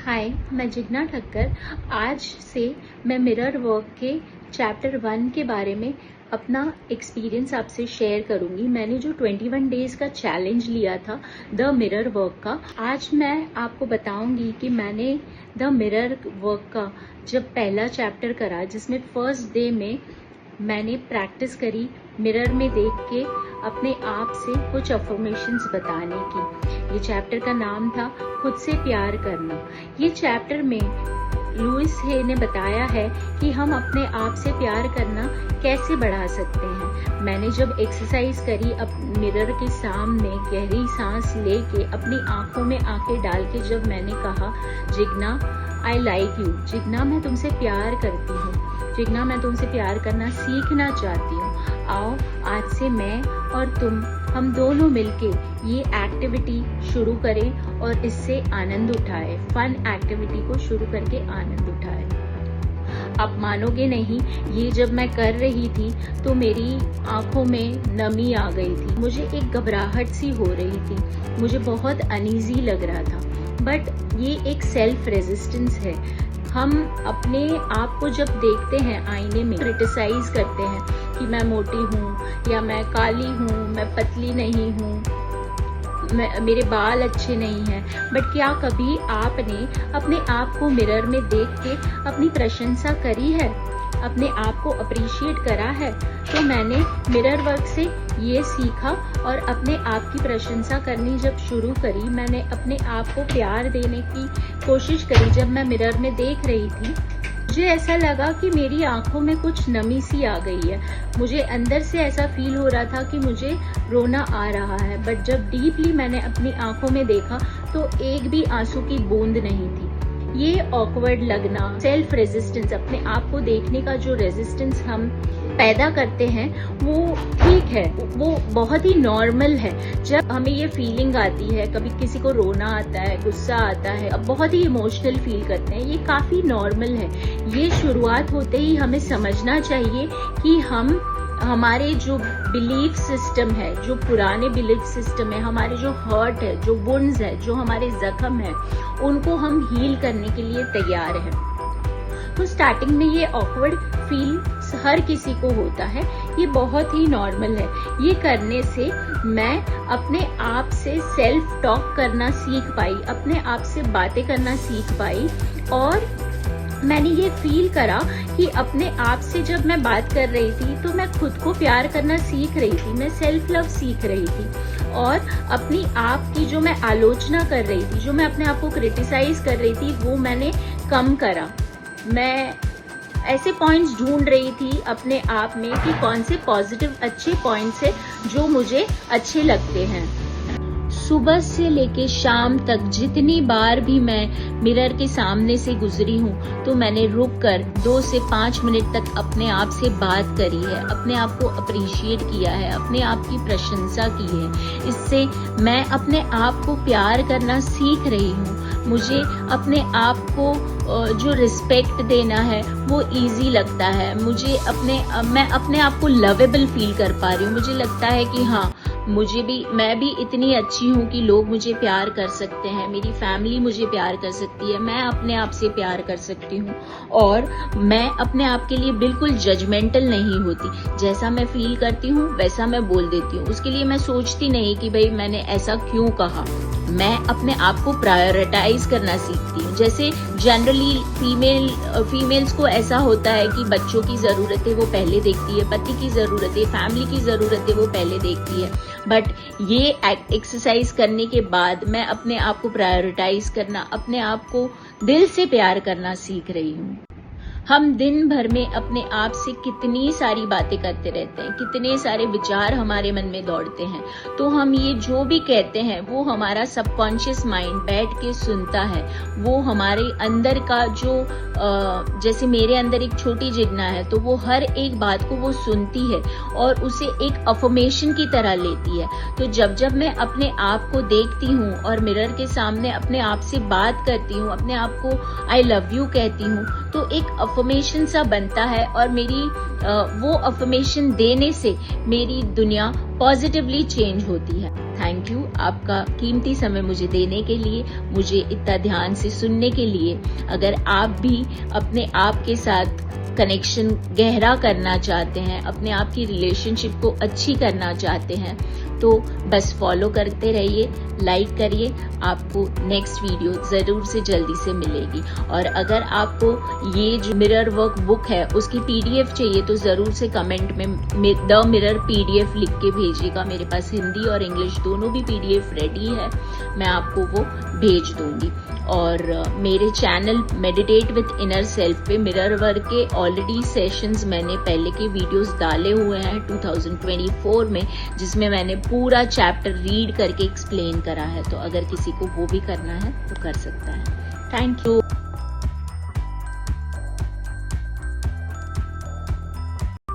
हाय, मैं जिग्ना ठक्कर। आज से मैं मिरर वर्क के चैप्टर 1 के बारे में अपना एक्सपीरियंस आपसे शेयर करूंगी। मैंने जो 21 डेज का चैलेंज लिया था द मिरर वर्क का, आज मैं आपको बताऊंगी कि मैंने द मिरर वर्क का जब पहला चैप्टर करा, जिसमें फर्स्ट डे में मैंने प्रैक्टिस करी मिरर में देख के अपने आप से कुछ अफर्मेशंस बताने की। ये चैप्टर का नाम था खुद से प्यार करना। ये चैप्टर में लुइस हे ने बताया है कि हम अपने आप से प्यार करना कैसे बढ़ा सकते हैं। मैंने जब एक्सरसाइज करी, अब मिरर के सामने गहरी सांस लेके अपनी आंखों में आंखें डाल के जब मैंने कहा, Jigna I like you, Jigna मैं तुमसे प्यार करती हूँ, जिग्ना मैं तुमसे प्यार करना सीखना चाहती हूँ। आओ आज से मैं और तुम, हम दोनों मिलके ये एक्टिविटी शुरू करें और इससे आनंद उठाएं। फन एक्टिविटी को शुरू करके आनंद उठाएं। आप मानोगे नहीं, ये जब मैं कर रही थी तो मेरी आंखों में नमी आ गई थी, मुझे एक घबराहट सी हो रही थी, मुझे बहुत अनईजी लग रहा था। बट ये एक सेल्फ रेजिस्टेंस है। हम अपने आप को जब देखते हैं आईने में, क्रिटिसाइज करते हैं कि मैं मोटी हूँ या मैं काली हूँ, मैं पतली नहीं हूँ, मेरे बाल अच्छे नहीं हैं। बट क्या कभी आपने अपने आप को मिरर में देख के अपनी प्रशंसा करी है, अपने आप को अप्रिशिएट करा है? तो मैंने मिरर वर्क से ये सीखा और अपने आप की प्रशंसा करनी जब शुरू करी, मैंने अपने आप को प्यार देने की कोशिश करी। जब मैं मिरर में देख रही थी, मुझे ऐसा लगा कि मेरी आंखों में कुछ नमी सी आ गई है। मुझे अंदर से ऐसा फील हो रहा था कि मुझे रोना आ रहा है। बट जब डीपली मैंने अपनी आंखों में देखा तो एक भी आंसू की बूंद नहीं थी। ये ऑकवर्ड लगना, सेल्फ रेजिस्टेंस, अपने आप को देखने का जो रेजिस्टेंस हम पैदा करते हैं, वो ठीक है, वो बहुत ही नॉर्मल है। जब हमें ये फीलिंग आती है, कभी किसी को रोना आता है, गुस्सा आता है, अब बहुत ही इमोशनल फील करते हैं, ये काफी नॉर्मल है। ये शुरुआत होते ही हमें समझना चाहिए कि हमारे जो बिलीफ सिस्टम है, जो पुराने बिलीफ सिस्टम है, हमारे जो हर्ट है, जो वुंड्स है, जो हमारे जख्म है, उनको हम हील करने के लिए तैयार हैं। तो स्टार्टिंग में ये ऑकवर्ड फील हर किसी को होता है, ये बहुत ही नॉर्मल है। ये करने से मैं अपने आप से सेल्फ टॉक करना सीख पाई, अपने आप से बातें करना सीख पाई। और मैंने ये फील करा कि अपने आप से जब मैं बात कर रही थी तो मैं खुद को प्यार करना सीख रही थी, मैं सेल्फ लव सीख रही थी। और अपनी आप की जो मैं आलोचना कर रही थी, जो मैं अपने आप को क्रिटिसाइज कर रही थी, वो मैंने कम करा। मैं ऐसे पॉइंट्स ढूंढ रही थी अपने आप में कि कौन से पॉजिटिव अच्छे पॉइंट्स है जो मुझे अच्छे लगते हैं। सुबह से लेके शाम तक जितनी बार भी मैं मिरर के सामने से गुजरी हूँ, तो मैंने रुक कर 2 से 5 मिनट तक अपने आप से बात करी है, अपने आप को अप्रिशिएट किया है, अपने आप की प्रशंसा की है। इससे मैं अपने आप को प्यार करना सीख रही हूँ। मुझे अपने आप को जो रिस्पेक्ट देना है वो इजी लगता है। मैं अपने आप को लवेबल फील कर पा रही हूँ। मुझे लगता है कि हाँ, मैं भी इतनी अच्छी हूँ कि लोग मुझे प्यार कर सकते हैं, मेरी फैमिली मुझे प्यार कर सकती है, मैं अपने आप से प्यार कर सकती हूँ। और मैं अपने आप के लिए बिल्कुल जजमेंटल नहीं होती। जैसा मैं फील करती हूँ वैसा मैं बोल देती हूँ। उसके लिए मैं सोचती नहीं कि भाई मैंने ऐसा क्यों कहा। मैं अपने आप को प्रायोरिटाइज करना सीखती हूँ। जैसे जनरली फीमेल्स को ऐसा होता है कि बच्चों की जरूरतें वो पहले देखती है, पति की जरूरतें, फैमिली की जरूरतें वो पहले देखती है। बट ये एक्सरसाइज करने के बाद मैं अपने आप को प्रायोरिटाइज करना, अपने आप को दिल से प्यार करना सीख रही हूँ। हम दिन भर में अपने आप से कितनी सारी बातें करते रहते हैं, कितने सारे विचार हमारे मन में दौड़ते हैं। तो हम ये जो भी कहते हैं वो हमारा सबकॉन्शियस माइंड बैठ के सुनता है। वो हमारे अंदर का जो जैसे मेरे अंदर एक छोटी जिग्ना है, तो वो हर एक बात को वो सुनती है और उसे एक अफर्मेशन की तरह लेती है। तो जब मैं अपने आप को देखती हूँ और मिरर के सामने अपने आप से बात करती हूँ, अपने आप को आई लव यू कहती हूँ, तो एक अफर्मेशन सा बनता है। और मेरी वो अफर्मेशन देने से मेरी दुनिया पॉजिटिवली चेंज होती है। थैंक यू आपका कीमती समय मुझे देने के लिए, मुझे इतना ध्यान से सुनने के लिए। अगर आप भी अपने आप के साथ कनेक्शन गहरा करना चाहते हैं, अपने आप की रिलेशनशिप को अच्छी करना चाहते हैं, तो बस फॉलो करते रहिए, लाइक करिए, आपको नेक्स्ट वीडियो ज़रूर से जल्दी से मिलेगी। और अगर आपको ये जो मिरर वर्क बुक है उसकी PDF चाहिए तो ज़रूर से कमेंट में द मिरर PDF लिख के भेजिएगा। मेरे पास हिंदी और इंग्लिश दोनों भी PDF रेडी है, मैं आपको वो भेज दूंगी। और मेरे channel meditate with inner self पे मिरर वर्क के ऑलरेडी सेशंस मैंने पहले के वीडियोस डाले हुए हैं 2024 में, जिसमें मैंने पूरा चैप्टर रीड करके एक्सप्लेन करा है। तो अगर किसी को वो भी करना है तो कर सकता है। Thank you.